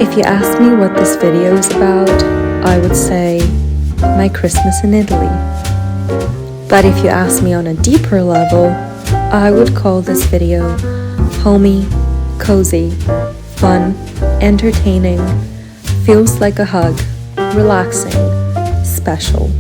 If you asked me what this video is about, I would say my Christmas in Italy. But if you ask me on a deeper level, I would call this video homey, cozy, fun, entertaining, feels like a hug, relaxing, special.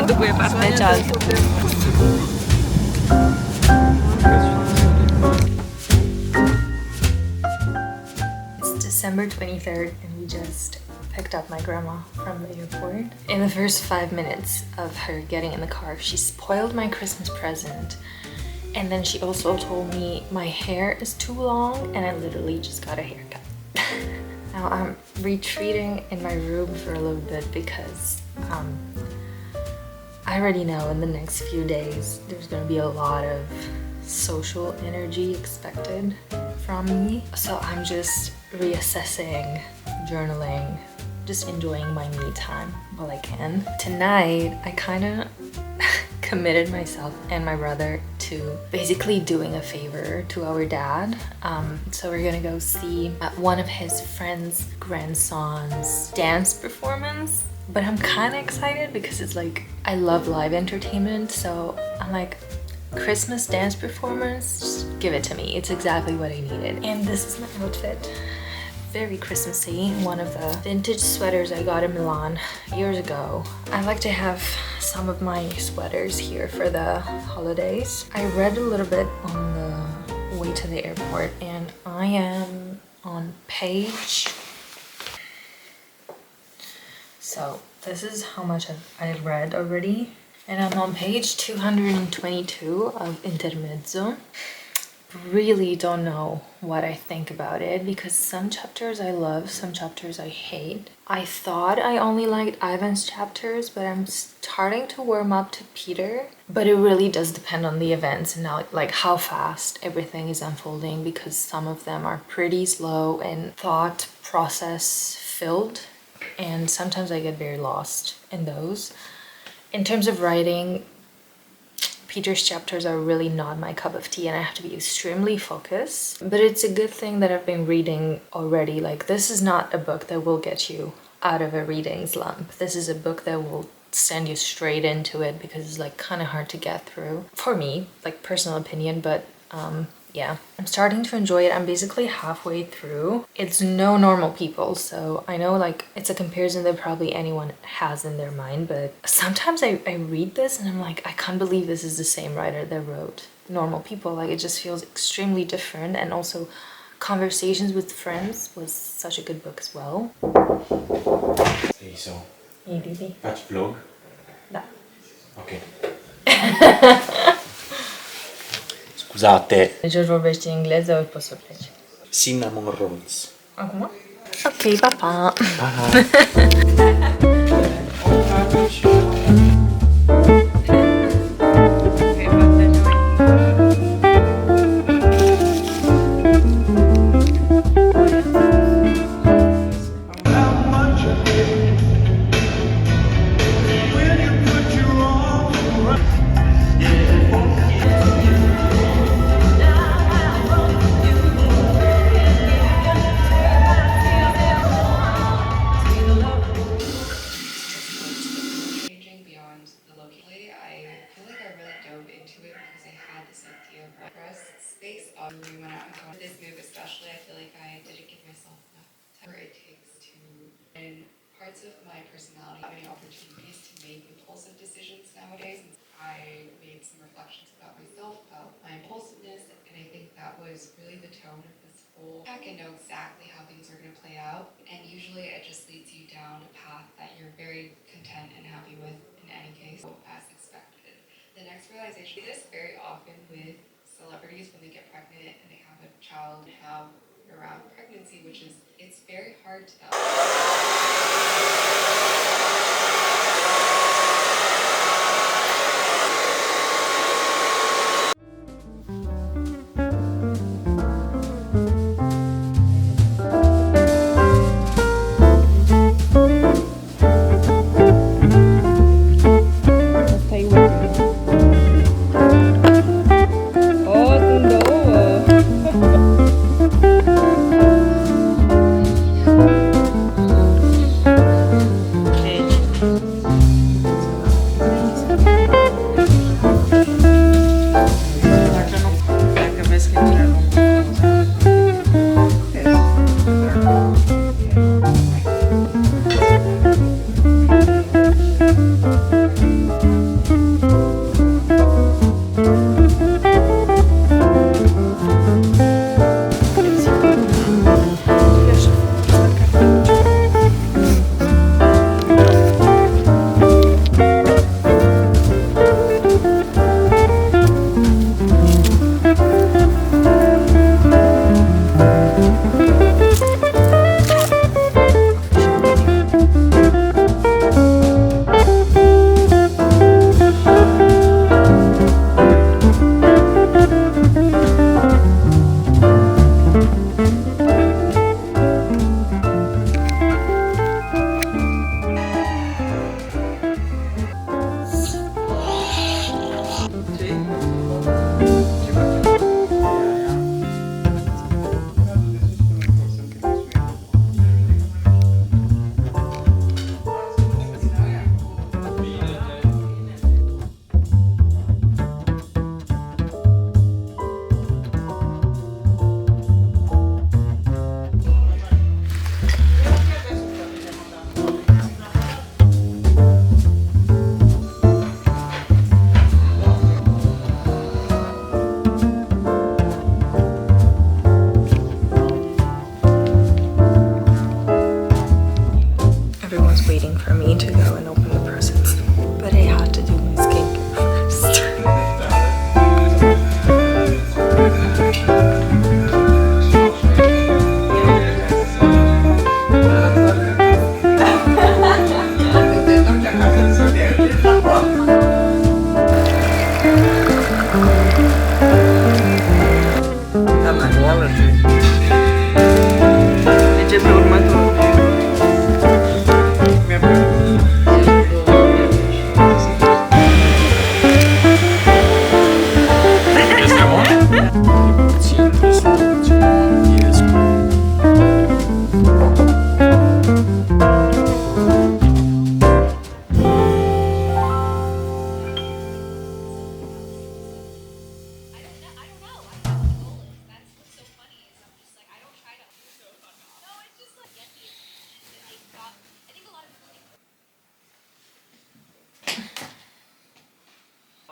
Próbuję parmecian. It's December 23rd and we just picked up my grandma from the airport. In the first 5 minutes of her getting in the car, she spoiled my Christmas present. And then she also told me my hair is too long and I literally just got a haircut. Now I'm retreating in my room for a little bit because I already know in the next few days there's gonna be a lot of social energy expected from me. So I'm just reassessing, journaling, just enjoying my me time while I can. Tonight, I kind of committed myself and my brother to basically doing a favor to our dad. So we're gonna go see one of his friend's grandson's dance performance. But I'm kind of excited because it's like, I love live entertainment. So I'm like, Christmas dance performance, just give it to me. It's exactly what I needed. And this is my outfit. Very Christmassy. One of the vintage sweaters I got in Milan years ago. I like to have some of my sweaters here for the holidays. I read a little bit on the way to the airport and I am on page... So this is how much I read already. And I'm on page 222 of Intermezzo. Really don't know what I think about it because some chapters I love, some chapters I hate. I thought I only liked Ivan's chapters, but I'm starting to warm up to Peter. But it really does depend on the events and now, like how fast everything is unfolding, because some of them are pretty slow and thought process filled. And sometimes I get very lost in those. In terms of writing, Peter's chapters are really not my cup of tea and I have to be extremely focused. But it's a good thing that I've been reading already. Like, this is not a book that will get you out of a reading slump. This is a book that will send you straight into it because it's like kind of hard to get through. For me, like personal opinion, but yeah, I'm starting to enjoy it. I'm basically halfway through. It's no normal people, so I know like it's a comparison that probably anyone has in their mind, but sometimes I read this and I'm like, I can't believe this is the same writer that wrote Normal People. Like, it just feels extremely different. And also Conversations with Friends was such a good book as well. Sei so. Hey, Didi. Faccio vlog? Da. Ok. Scusate. Deci vorbești engleză, ori poți să pleci. Cinnamon rolls. Acum? Ok, pa, pa. This move especially, I feel like I didn't give myself enough time it takes to, and parts of my personality have any opportunities to make impulsive decisions nowadays. I made some reflections about myself, about my impulsiveness, and I think that was really the tone of this whole. I can know exactly how things are going to play out, and usually it just leads you down a path that you're very content and happy with in any case, as expected. The next realization, this very often with celebrities when they get pregnant and they have a child and have around pregnancy, which is, it's very hard to Merge pe următorul.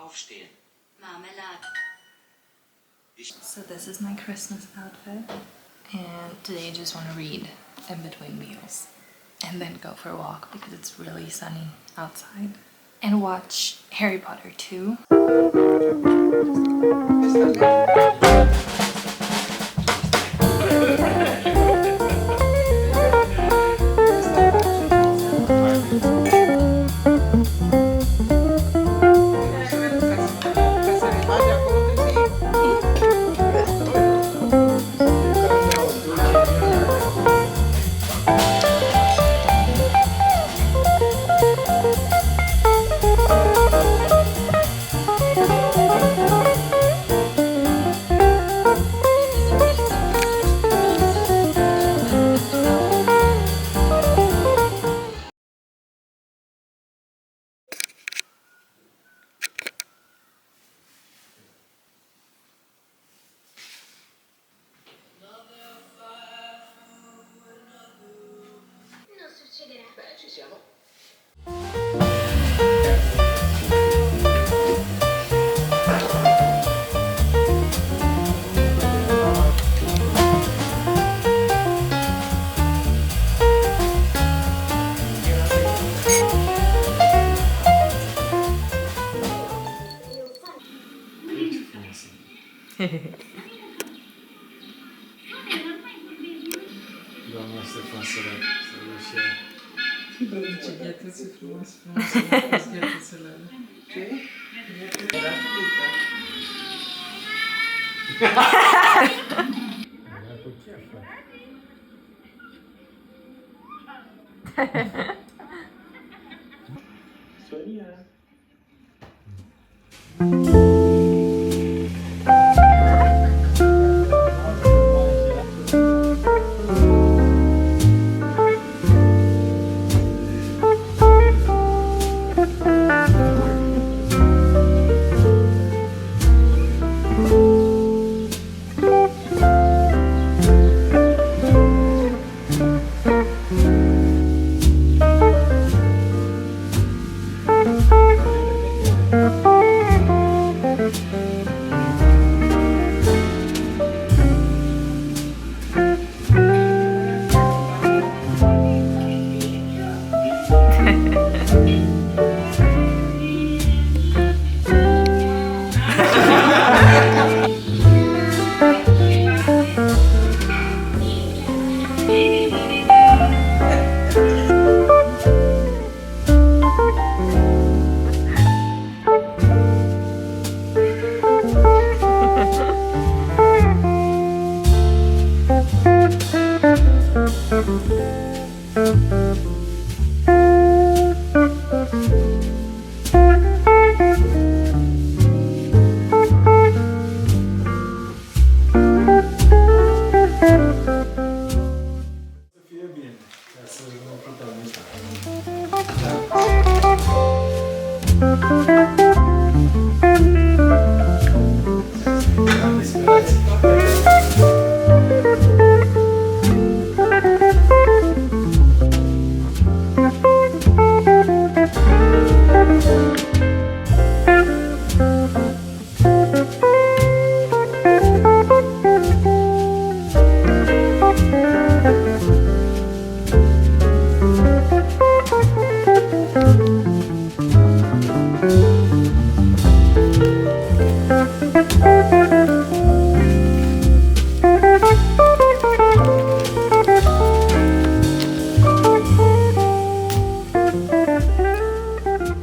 Aufstehen. Marmelade. So this is my Christmas outfit, and today I just want to read in between meals and then go for a walk because it's really sunny outside, and watch Harry Potter 2. Beh, ci siamo. Doamne, Stefan, să riusci a... Ghetețe frumos, frumos, ghetețele alea. Ce? Era frică. Era cu chef. Sonia.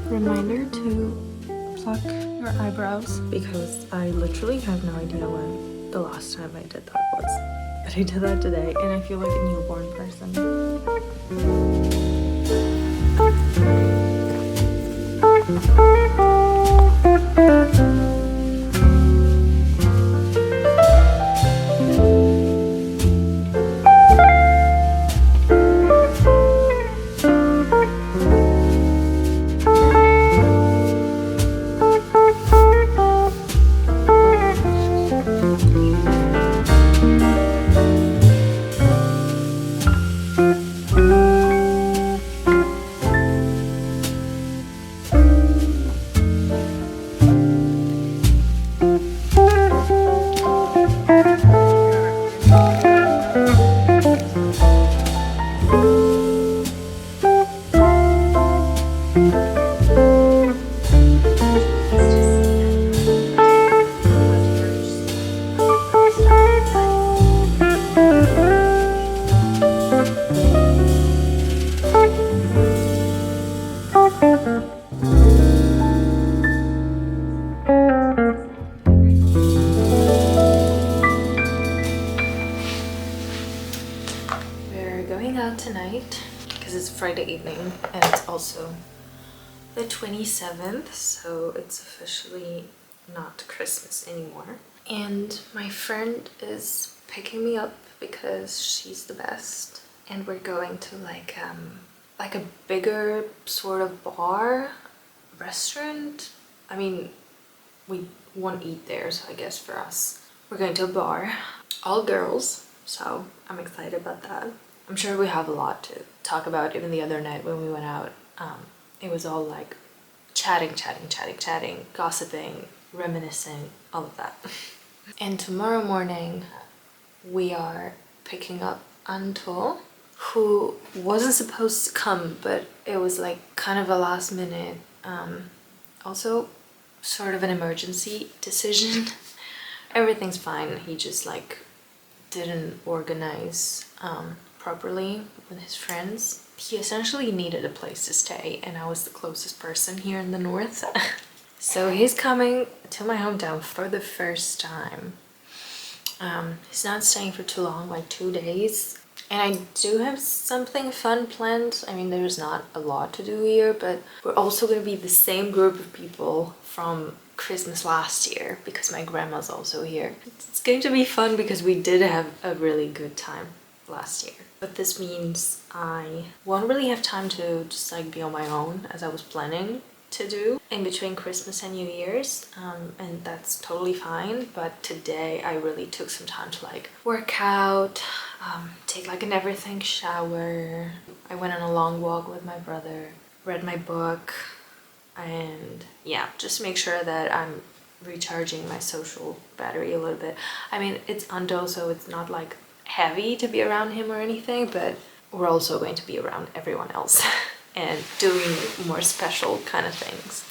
Reminder to pluck your eyebrows because I literally have no idea when the last time I did that was. But I did that today and I feel like a newborn person. because it's Friday evening and it's also the 27th, so it's officially not Christmas anymore. And my friend is picking me up because she's the best, and we're going to like a bigger sort of bar restaurant. I mean, we won't eat there, so I guess for us we're going to a bar, all girls, so I'm excited about that. I'm sure we have a lot to talk about. Even the other night when we went out, it was all like chatting, gossiping, reminiscing, all of that. And tomorrow morning we are picking up Anto, who wasn't supposed to come, but it was like kind of a last minute, also sort of an emergency decision. Everything's fine, he just like didn't organize properly with his friends. He essentially needed a place to stay, and I was the closest person here in the north. So he's coming to my hometown for the first time. He's not staying for too long, like 2 days. And I do have something fun planned. I mean, there's not a lot to do here, but we're also going to be the same group of people from Christmas last year because my grandma's also here. It's going to be fun because we did have a really good time last year. But this means I won't really have time to just like be on my own as I was planning to do in between Christmas and New Year's, and that's totally fine. But today I really took some time to like work out, take like an everything shower. I went on a long walk with my brother, read my book, and yeah, just make sure that I'm recharging my social battery a little bit. I mean, it's Ando, so it's not like heavy to be around him or anything, but we're also going to be around everyone else and doing more special kind of things.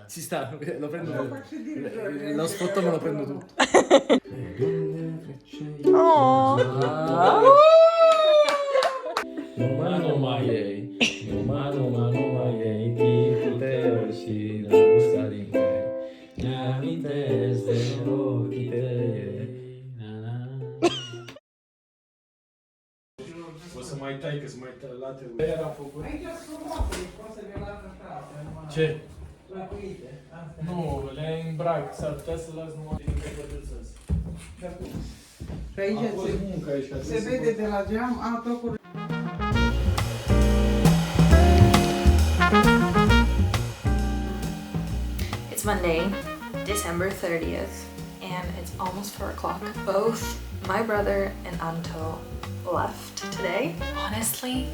Ci sta, lo prendo tutto. Lo spot me lo prendo tutto. Mano mai, mano mai, ti te si na gustare che na mi teste no chite. O să mai tai, că să mai late. Era făcut. Aici sunt roate, poate de la altă parte. Ce? Lăcuite. Nu, le îmbrac, s-ar putea să las numai de pătrățăs. Și aici se vede de la geam, tocuri. It's Monday December 30th and it's almost 4 o'clock. Both my brother and Anto left today. Honestly,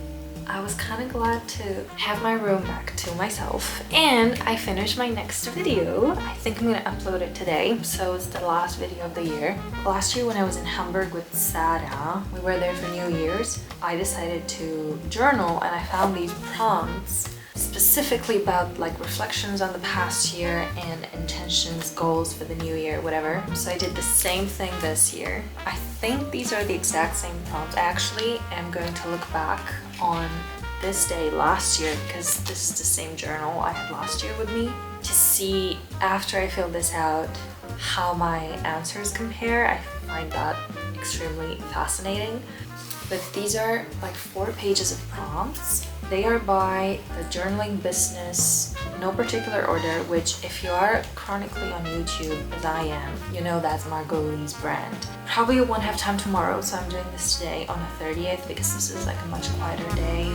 I was kind of glad to have my room back to myself, and I finished my next video. I think I'm gonna upload it today, so it's the last video of the year. Last year when I was in Hamburg with Sarah, we were there for New Year's, I decided to journal and I found these prompts specifically about like reflections on the past year and intentions, goals for the new year, whatever. So I did the same thing this year. I think these are the exact same prompts. I actually am going to look back on this day last year, because this is the same journal I had last year with me, to see after I fill this out how my answers compare. I find that extremely fascinating. But these are like 4 pages of prompts. They are by the Journaling Business, no particular order, which if you are chronically on YouTube, as I am, you know that's Margot Lee's brand. Probably won't have time tomorrow, so I'm doing this today on the 30th because this is like a much quieter day.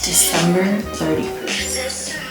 December 31st.